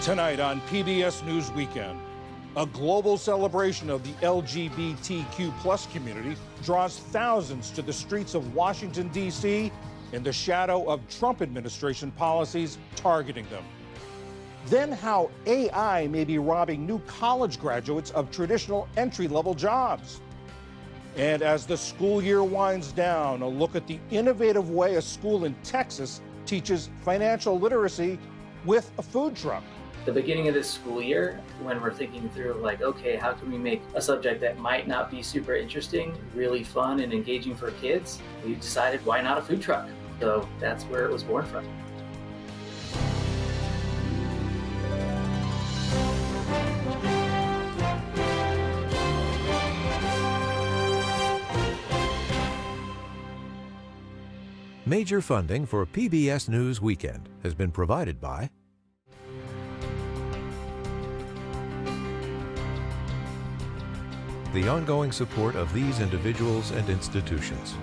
Tonight on PBS News Weekend, a global celebration of the LGBTQ plus community draws thousands to the streets of Washington, D.C. in the shadow of Trump administration policies targeting them. Then how AI may be robbing new college graduates of traditional entry-level jobs. And as the school year winds down, a look at the innovative way a school in Texas teaches financial literacy with a food truck. The beginning of this school year, when we're thinking through like, okay, how can we make a subject that might not be super interesting, really fun and engaging for kids? We decided, why not a food truck? So that's where it was born from. Major funding for PBS News Weekend has been provided by the ongoing support of these individuals and institutions.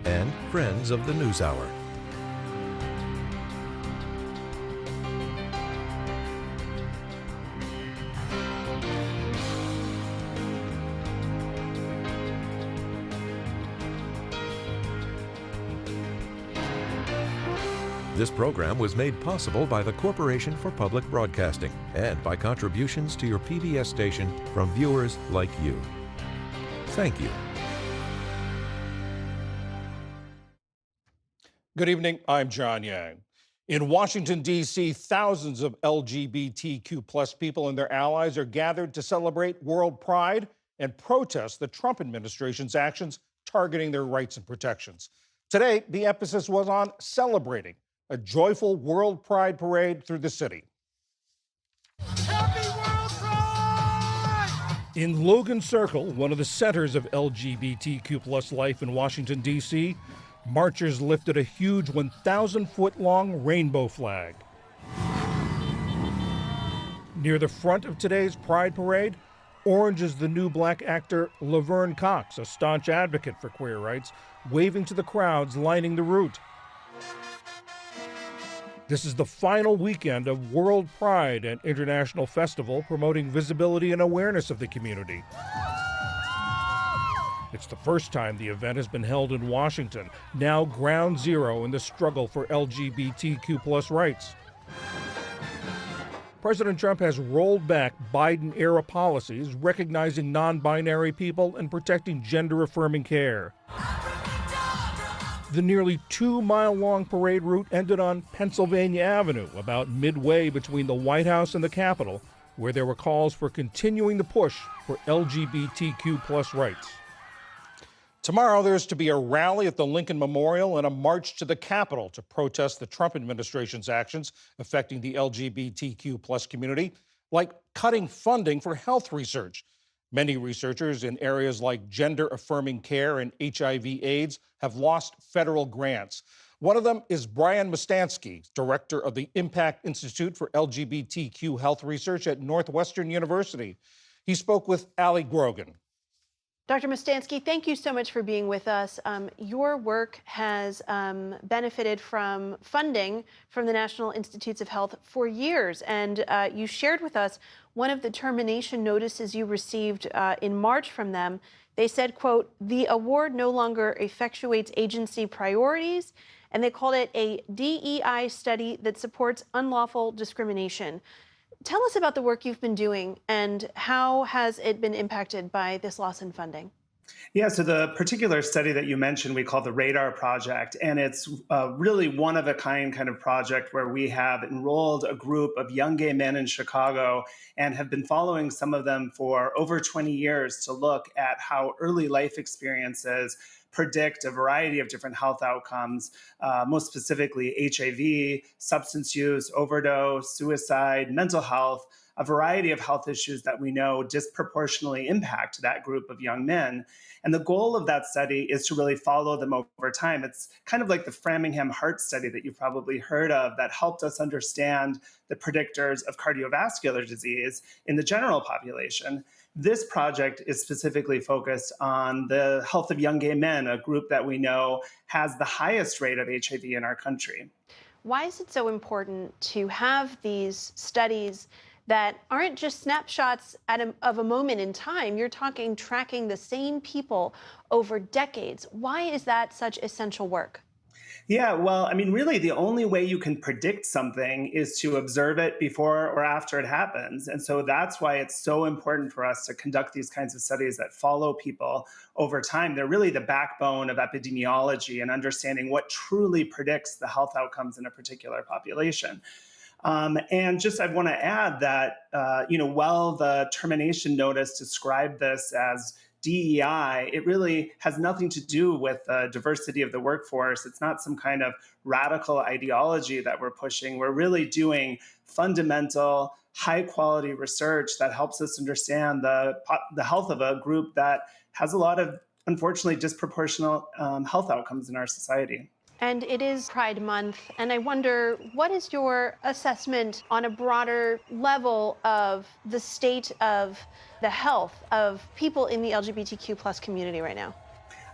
And friends of the NewsHour. This program was made possible by the Corporation for Public Broadcasting and by contributions to your PBS station from viewers like you. Thank you. Good evening, I'm John Yang. In Washington, D.C., thousands of LGBTQ plus people and their allies are gathered to celebrate World Pride and protest the Trump administration's actions targeting their rights and protections. Today, the emphasis was on celebrating a joyful World Pride parade through the city. Happy World Pride! In Logan Circle, one of the centers of LGBTQ plus life in Washington, D.C., marchers lifted a huge 1,000-foot-long rainbow flag. Near the front of today's Pride Parade, orange is the new black actor Laverne Cox, a staunch advocate for queer rights, waving to the crowds lining the route. This is the final weekend of World Pride, an international festival promoting visibility and awareness of the community. It's the first time the event has been held in Washington, now ground zero in the struggle for LGBTQ plus rights. President Trump has rolled back Biden-era policies recognizing non-binary people and protecting gender-affirming care. The nearly 2-mile-long parade route ended on Pennsylvania Avenue, about midway between the White House and the Capitol, where there were calls for continuing the push for LGBTQ plus rights. Tomorrow, there's to be a rally at the Lincoln Memorial and a march to the Capitol to protest the Trump administration's actions affecting the LGBTQ plus community, like cutting funding for health research. Many researchers in areas like gender-affirming care and HIV/AIDS have lost federal grants. One of them is Brian Mustanski, director of the Impact Institute for LGBTQ Health Research at Northwestern University. He spoke with Ali Grogan. Dr. Mustanski, thank you so much for being with us. Your work has benefited from funding from the National Institutes of Health for years, and you shared with us one of the termination notices you received in March from them. They said, quote, "The award no longer effectuates agency priorities," and they called it a DEI study that supports unlawful discrimination. Tell us about the work you've been doing and how has it been impacted by this loss in funding? Yeah, so the particular study that you mentioned, we call the RADAR project, and it's really one of a kind of project where we have enrolled a group of young gay men in Chicago and have been following some of them for over 20 years to look at how early life experiences predict a variety of different health outcomes, most specifically HIV, substance use, overdose, suicide, mental health, a variety of health issues that we know disproportionately impact that group of young men. And the goal of that study is to really follow them over time. It's kind of like the Framingham Heart Study that you've probably heard of that helped us understand the predictors of cardiovascular disease in the general population. This project is specifically focused on the health of young gay men, a group that we know has the highest rate of HIV in our country. Why is it so important to have these studies that aren't just snapshots of a moment in time? You're talking tracking the same people over decades. Why is that such essential work? Yeah, well, I mean, really, the only way you can predict something is to observe it before or after it happens. And so that's why it's so important for us to conduct these kinds of studies that follow people over time. They're really the backbone of epidemiology and understanding what truly predicts the health outcomes in a particular population. And just I want to add that, while the termination notice described this as DEI, it really has nothing to do with the diversity of the workforce. It's not some kind of radical ideology that we're pushing. We're really doing fundamental, high quality research that helps us understand the health of a group that has a lot of, unfortunately, disproportionate health outcomes in our society. And it is Pride Month, and I wonder, what is your assessment on a broader level of the state of the health of people in the LGBTQ plus community right now?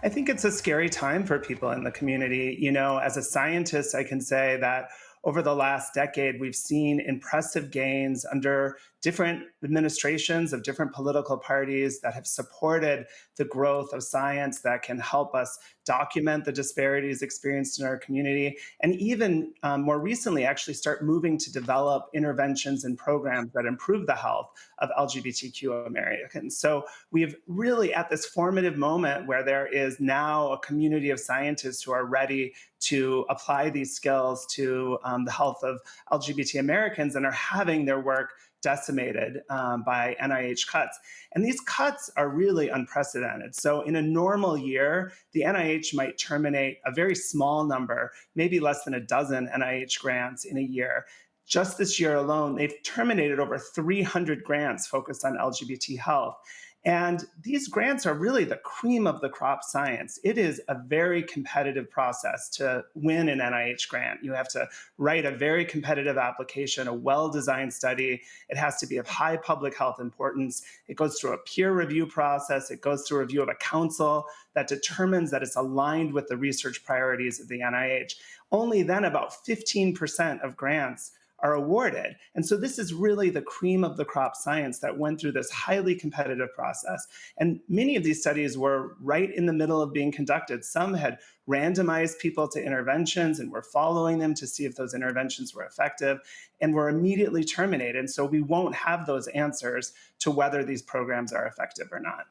I think it's a scary time for people in the community. You know, as a scientist, I can say that over the last decade, we've seen impressive gains under different administrations of different political parties that have supported the growth of science that can help us document the disparities experienced in our community, and even more recently, actually start moving to develop interventions and programs that improve the health of LGBTQ Americans. So we've really at this formative moment where there is now a community of scientists who are ready to apply these skills to the health of LGBT Americans and are having their work decimated by NIH cuts. And these cuts are really unprecedented. So in a normal year, the NIH might terminate a very small number, maybe less than a dozen NIH grants in a year. Just this year alone, they've terminated over 300 grants focused on LGBT health. And these grants are really the cream of the crop science. It is a very competitive process to win an NIH grant. You have to write a very competitive application, a well-designed study. It has to be of high public health importance. It goes through a peer review process. It goes through a review of a council that determines that it's aligned with the research priorities of the NIH. Only then about 15% of grants are awarded. And so this is really the cream of the crop science that went through this highly competitive process. And many of these studies were right in the middle of being conducted. Some had randomized people to interventions and were following them to see if those interventions were effective and were immediately terminated. And so we won't have those answers to whether these programs are effective or not.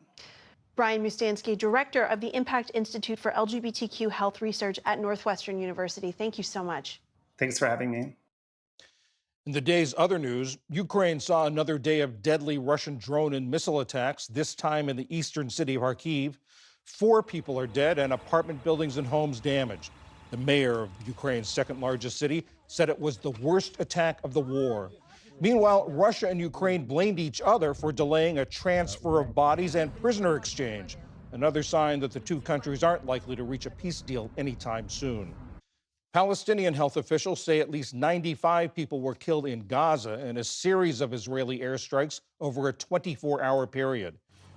Brian Mustanski, Director of the Impact Institute for LGBTQ Health Research at Northwestern University. Thank you so much. Thanks for having me. In the day's other news, Ukraine saw another day of deadly Russian drone and missile attacks, this time in the eastern city of Kharkiv. 4 people are dead and apartment buildings and homes damaged. The mayor of Ukraine's second largest city said it was the worst attack of the war. Meanwhile, Russia and Ukraine blamed each other for delaying a transfer of bodies and prisoner exchange, another sign that the two countries aren't likely to reach a peace deal anytime soon. Palestinian health officials say at least 95 people were killed in Gaza in a series of Israeli airstrikes over a 24-hour period.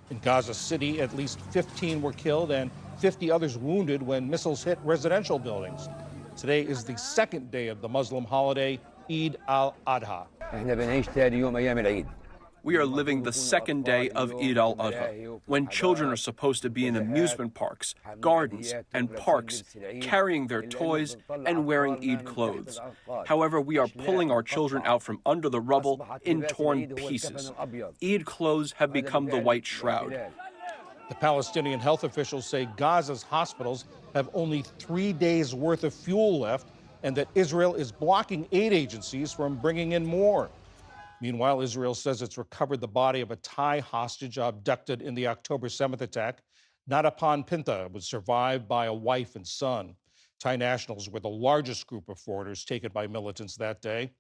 In Gaza City, at least 15 were killed and 50 others wounded when missiles hit residential buildings. Today is the second day of the Muslim holiday, Eid al-Adha. We are living the second day of Eid al-Adha, when children are supposed to be in amusement parks, gardens, and parks, carrying their toys and wearing Eid clothes. However, we are pulling our children out from under the rubble in torn pieces. Eid clothes have become the white shroud. The Palestinian health officials say Gaza's hospitals have only 3 days' worth of fuel left and that Israel is blocking aid agencies from bringing in more. Meanwhile, Israel says it's recovered the body of a Thai hostage abducted in the October 7th attack. Natapan Pinta was survived by a wife and son. Thai nationals were the largest group of foreigners taken by militants that day.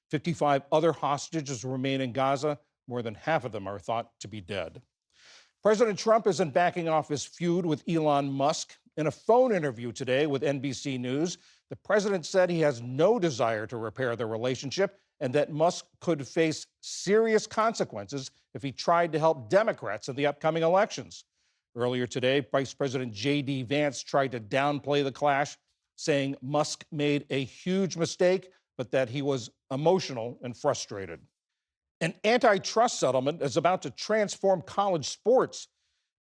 55 other hostages remain in Gaza. More than half of them are thought to be dead. President Trump isn't backing off his feud with Elon Musk. In a phone interview today with NBC News, the president said he has no desire to repair the relationship and that Musk could face serious consequences if he tried to help Democrats in the upcoming elections. Earlier today, Vice President J.D. Vance tried to downplay the clash, saying Musk made a huge mistake, but that he was emotional and frustrated. An antitrust settlement is about to transform college sports.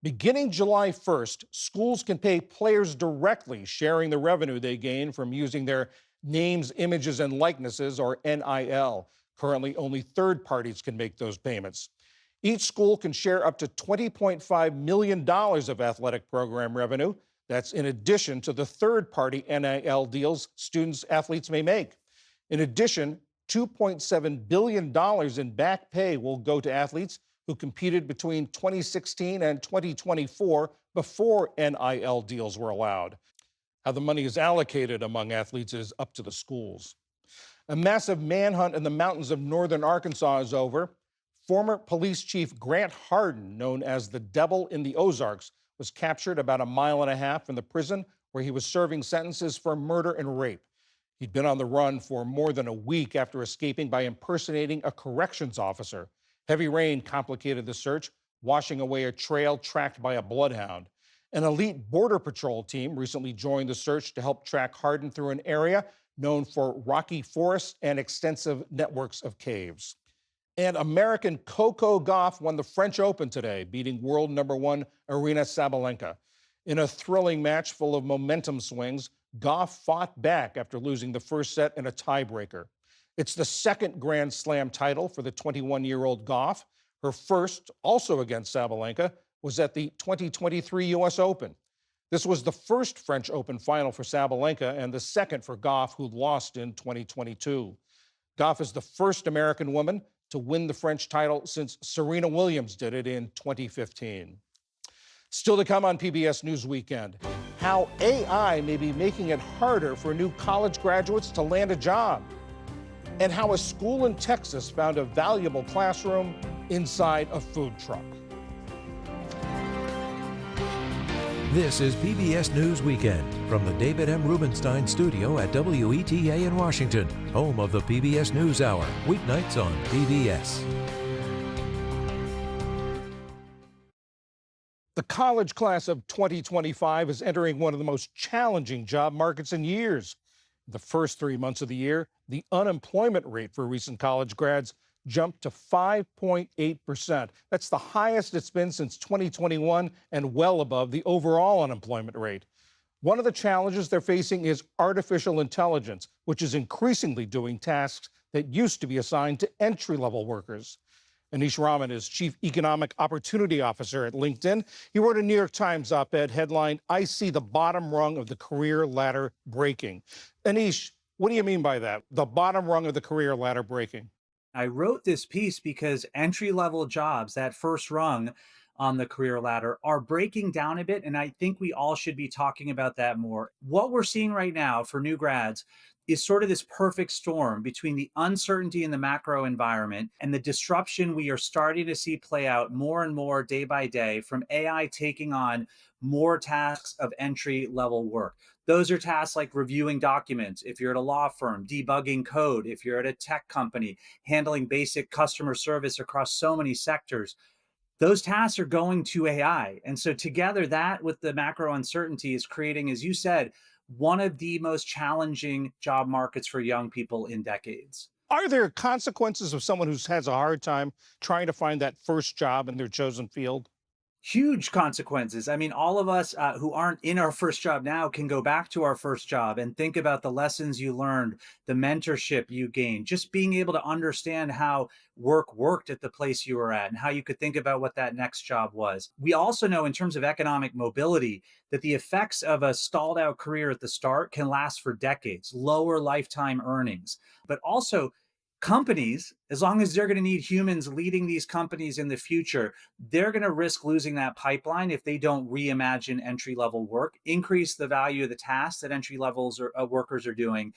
Beginning July 1st, schools can pay players directly, sharing the revenue they gain from using their names, images, and likenesses, or NIL. Currently, only third parties can make those payments. Each school can share up to $20.5 million of athletic program revenue. That's in addition to the third-party NIL deals athletes may make. In addition, $2.7 billion in back pay will go to athletes who competed between 2016 and 2024 before NIL deals were allowed. How the money is allocated among athletes is up to the schools. A massive manhunt in the mountains of northern Arkansas is over. Former police chief Grant Hardin, known as the Devil in the Ozarks, was captured about a mile and a half from the prison where he was serving sentences for murder and rape. He'd been on the run for more than a week after escaping by impersonating a corrections officer. Heavy rain complicated the search, washing away a trail tracked by a bloodhound. An elite Border Patrol team recently joined the search to help track Hardin through an area known for rocky forests and extensive networks of caves. And American Coco Gauff won the French Open today, beating world number one Aryna Sabalenka. In a thrilling match full of momentum swings, Gauff fought back after losing the first set in a tiebreaker. It's the second Grand Slam title for the 21-year-old Gauff. Her first, also against Sabalenka, was at the 2023 U.S. Open. This was the first French Open final for Sabalenka and the second for Gauff, who lost in 2022. Gauff is the first American woman to win the French title since Serena Williams did it in 2015. Still to come on PBS News Weekend, how AI may be making it harder for new college graduates to land a job, and how a school in Texas found a valuable classroom inside a food truck. This is PBS News Weekend from the David M. Rubenstein studio at WETA in Washington, home of the PBS News Hour, weeknights on PBS. The college class of 2025 is entering one of the most challenging job markets in years. The first 3 months of the year, the unemployment rate for recent college grads jumped to 5.8%. That's the highest it's been since 2021 and well above the overall unemployment rate. One of the challenges they're facing is artificial intelligence, which is increasingly doing tasks that used to be assigned to entry-level workers. Anish Raman is Chief Economic Opportunity Officer at LinkedIn. He wrote a New York Times op-ed headlined, "I see the bottom rung of the career ladder breaking." Anish, what do you mean by that? The bottom rung of the career ladder breaking? I wrote this piece because entry-level jobs, that first rung on the career ladder, are breaking down a bit, and I think we all should be talking about that more. What we're seeing right now for new grads is sort of this perfect storm between the uncertainty in the macro environment and the disruption we are starting to see play out more and more day by day from AI taking on more tasks of entry-level work. Those are tasks like reviewing documents, if you're at a law firm, debugging code, if you're at a tech company, handling basic customer service across so many sectors. Those tasks are going to AI. And so together, that with the macro uncertainty is creating, as you said, one of the most challenging job markets for young people in decades. Are there consequences of someone who has a hard time trying to find that first job in their chosen field? Huge consequences. I mean, all of us who aren't in our first job now can go back to our first job and think about the lessons you learned, the mentorship you gained, just being able to understand how work worked at the place you were at and how you could think about what that next job was. We also know in terms of economic mobility that the effects of a stalled out career at the start can last for decades, lower lifetime earnings, but also companies, as long as they're going to need humans leading these companies in the future, they're going to risk losing that pipeline if they don't reimagine entry-level work, increase the value of the tasks that entry-level workers are doing,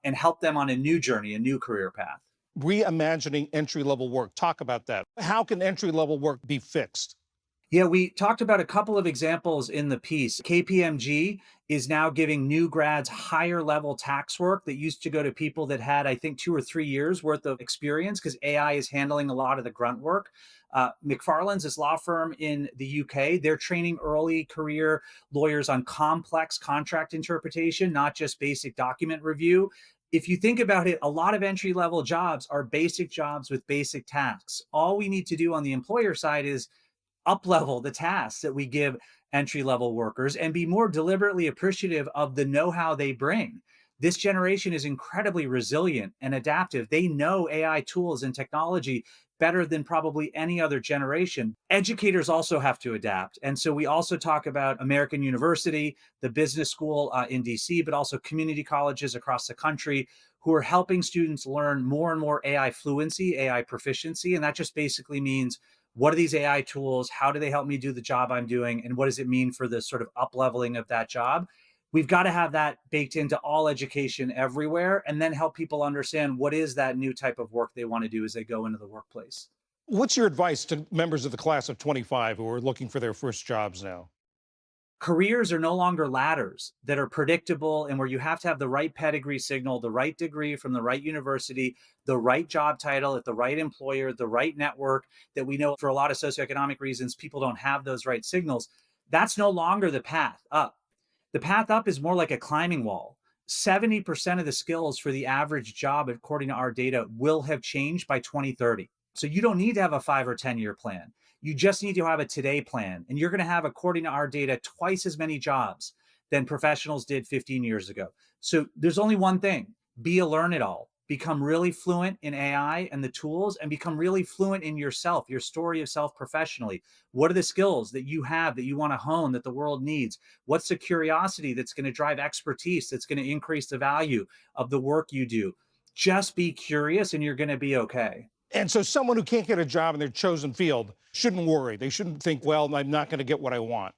and help them on a new journey, a new career path. Reimagining entry-level work. Talk about that. How can entry-level work be fixed? Yeah, we talked about a couple of examples in the piece. KPMG is now giving new grads higher level tax work that used to go to people that had, I think, 2 or 3 years worth of experience because AI is handling a lot of the grunt work. McFarland's, this law firm in the UK, they're training early career lawyers on complex contract interpretation, not just basic document review. If you think about it, a lot of entry level jobs are basic jobs with basic tasks. All we need to do on the employer side is up level the tasks that we give entry level workers and be more deliberately appreciative of the know-how they bring. This generation is incredibly resilient and adaptive. They know AI tools and technology better than probably any other generation. Educators also have to adapt. And so we also talk about American University, the business school in DC, but also community colleges across the country who are helping students learn more and more AI fluency, AI proficiency. And that just basically means, what are these AI tools? How do they help me do the job I'm doing? And what does it mean for the sort of up leveling of that job? We've got to have that baked into all education everywhere and then help people understand what is that new type of work they want to do as they go into the workplace. What's your advice to members of the class of 25 who are looking for their first jobs now? Careers are no longer ladders that are predictable and where you have to have the right pedigree signal, the right degree from the right university, the right job title at the right employer, the right network that we know for a lot of socioeconomic reasons, people don't have those right signals. That's no longer the path up. The path up is more like a climbing wall. 70% of the skills for the average job, according to our data, will have changed by 2030. So you don't need to have a 5 or 10 year plan. You just need to have a today plan. And you're going to have, according to our data, twice as many jobs than professionals did 15 years ago. So there's only one thing: be a learn it all. Become really fluent in AI and the tools, and become really fluent in yourself, your story of self professionally. What are the skills that you have that you want to hone that the world needs? What's the curiosity that's going to drive expertise, that's going to increase the value of the work you do? Just be curious and you're going to be okay. And so someone who can't get a job in their chosen field shouldn't worry. They shouldn't think, well, I'm not going to get what I want.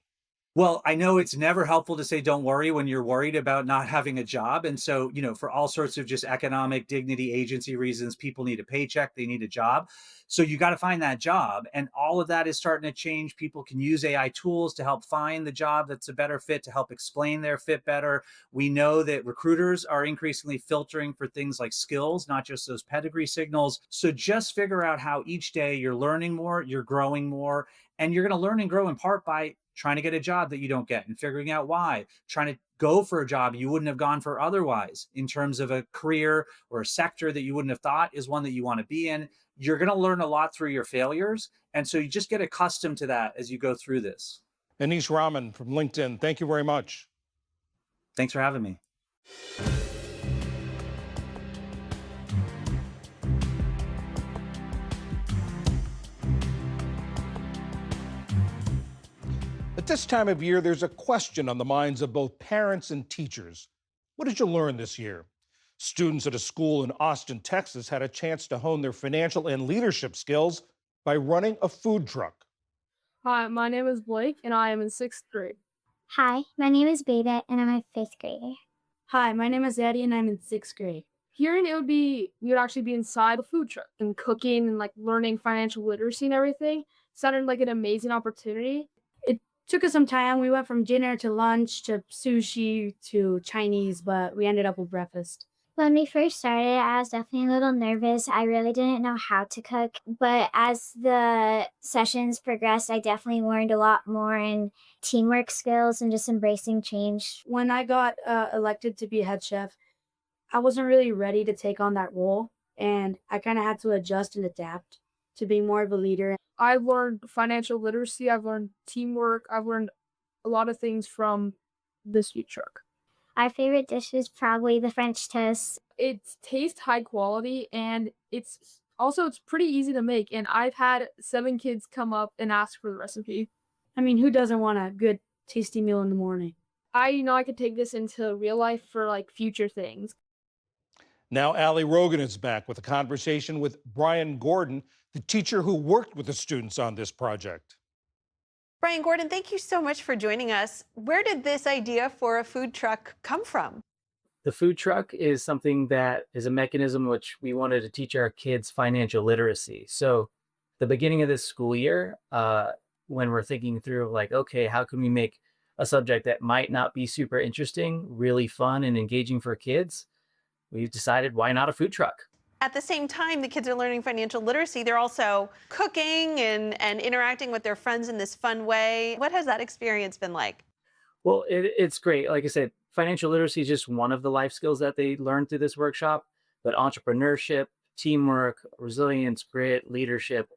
Well, I know it's never helpful to say don't worry when you're worried about not having a job. And so, for all sorts of just economic dignity, agency reasons, people need a paycheck, they need a job. So you got to find that job. And all of that is starting to change. People can use AI tools to help find the job that's a better fit, to help explain their fit better. We know that recruiters are increasingly filtering for things like skills, not just those pedigree signals. So just figure out how each day you're learning more, you're growing more, and you're going to learn and grow in part by trying to get a job that you don't get and figuring out why, trying to go for a job you wouldn't have gone for otherwise in terms of a career or a sector that you wouldn't have thought is one that you want to be in. You're going to learn a lot through your failures. And so you just get accustomed to that as you go through this. Anish Raman from LinkedIn, thank you very much. Thanks for having me. At this time of year, there's a question on the minds of both parents and teachers. What did you learn this year? Students at a school in Austin, Texas, had a chance to hone their financial and leadership skills by running a food truck. Hi, my name is Blake, and I am in 6th grade. Hi, my name is Beta, and I'm a 5th grader. Hi, my name is Eddie, and I'm in 6th grade. Hearing we would actually be inside a food truck and cooking and learning financial literacy and everything sounded like an amazing opportunity. It took us some time. We went from dinner to lunch to sushi to Chinese, but we ended up with breakfast. When we first started, I was definitely a little nervous. I really didn't know how to cook. But as the sessions progressed, I definitely learned a lot more in teamwork skills and just embracing change. When I got elected to be head chef, I wasn't really ready to take on that role. And I kind of had to adjust and adapt to be more of a leader. I've learned financial literacy. I've learned teamwork. I've learned a lot of things from this food truck. Our favorite dish is probably the French toast. It tastes high quality, and it's pretty easy to make. And I've had 7 kids come up and ask for the recipe. I mean, who doesn't want a good, tasty meal in the morning? I could take this into real life for future things. Now, Allie Rogan is back with a conversation with Brian Gordon, the teacher who worked with the students on this project. Brian Gordon, thank you so much for joining us. Where did this idea for a food truck come from? The food truck is something that is a mechanism which we wanted to teach our kids financial literacy. So the beginning of this school year, when we're thinking through like, okay, how can we make a subject that might not be super interesting really fun and engaging for kids? We've decided, why not a food truck? At the same time, the kids are learning financial literacy. They're also cooking and interacting with their friends in this fun way. What has that experience been like? Well, it's great. Like I said, financial literacy is just one of the life skills that they learn through this workshop, but entrepreneurship, teamwork, resilience, grit, leadership,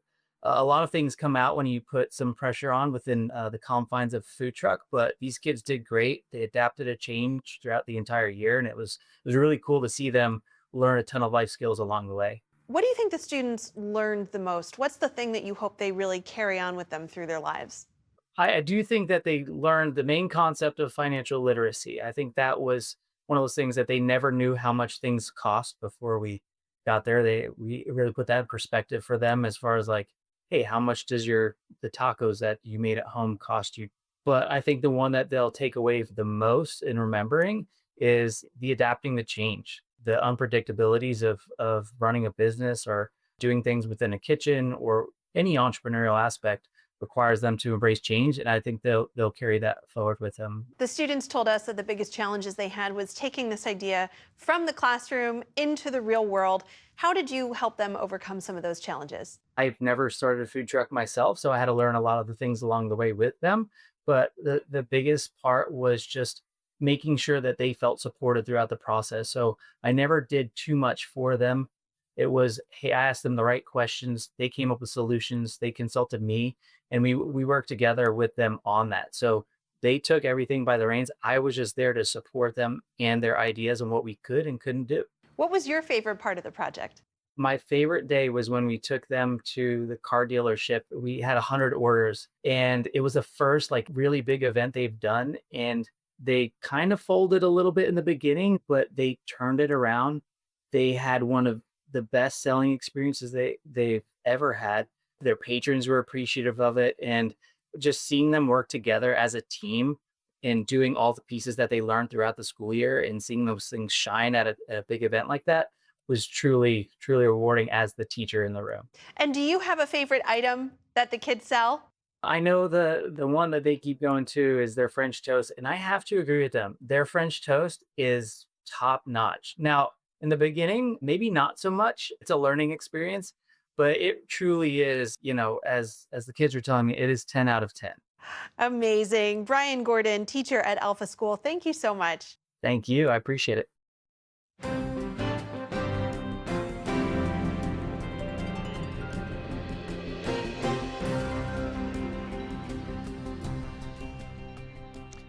a lot of things come out when you put some pressure on within the confines of food truck. But these kids did great. They adapted a change throughout the entire year, and it was really cool to see them learn a ton of life skills along the way. What do you think the students learned the most? What's the thing that you hope they really carry on with them through their lives? I do think that they learned the main concept of financial literacy. I think that was one of those things that they never knew how much things cost before we got there. We really put that in perspective for them as far as like, hey, how much does the tacos that you made at home cost you? But I think the one that they'll take away the most in remembering is the adapting the change, the unpredictabilities of running a business or doing things within a kitchen or any entrepreneurial aspect requires them to embrace change. And I think they'll carry that forward with them. The students told us that the biggest challenges they had was taking this idea from the classroom into the real world. How did you help them overcome some of those challenges? I've never started a food truck myself, so I had to learn a lot of the things along the way with them. But the biggest part was just making sure that they felt supported throughout the process. So I never did too much for them. It was, hey, I asked them the right questions. They came up with solutions. They consulted me, and we worked together with them on that. So they took everything by the reins. I was just there to support them and their ideas on what we could and couldn't do. What was your favorite part of the project? My favorite day was when we took them to the car dealership. We had 100 orders, and it was the first like really big event they've done. And they kind of folded a little bit in the beginning, but they turned it around. They had one of the best selling experiences they've ever had. Their patrons were appreciative of it, and just seeing them work together as a team and doing all the pieces that they learned throughout the school year and seeing those things shine at a big event like that was truly, truly rewarding as the teacher in the room. And do you have a favorite item that the kids sell? I know the one that they keep going to is their French toast, and I have to agree with them. Their French toast is top notch. Now, in the beginning, maybe not so much. It's a learning experience, but it truly is, as the kids were telling me, it is 10 out of 10. Amazing. Brian Gordon, teacher at Alpha School. Thank you so much. Thank you. I appreciate it.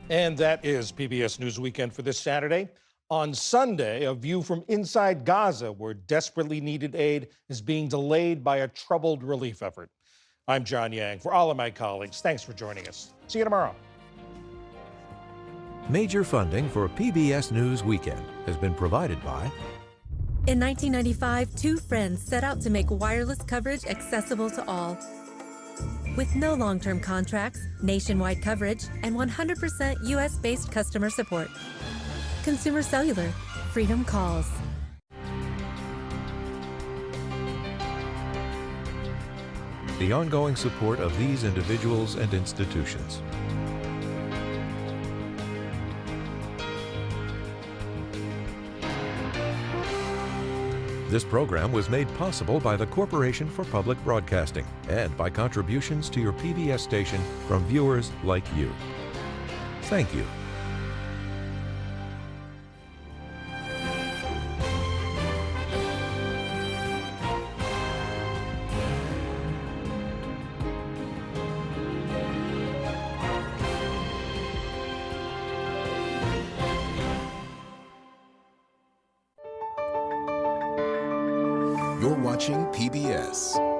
And that is PBS News Weekend for this Saturday. On Sunday, a view from inside Gaza, where desperately needed aid is being delayed by a troubled relief effort. I'm John Yang. For all of my colleagues, thanks for joining us. See you tomorrow. Major funding for PBS News Weekend has been provided by... In 1995, two friends set out to make wireless coverage accessible to all. With no long-term contracts, nationwide coverage, and 100% U.S.-based customer support. Consumer Cellular. Freedom calls. The ongoing support of these individuals and institutions. This program was made possible by the Corporation for Public Broadcasting and by contributions to your PBS station from viewers like you. Thank you. You're watching PBS.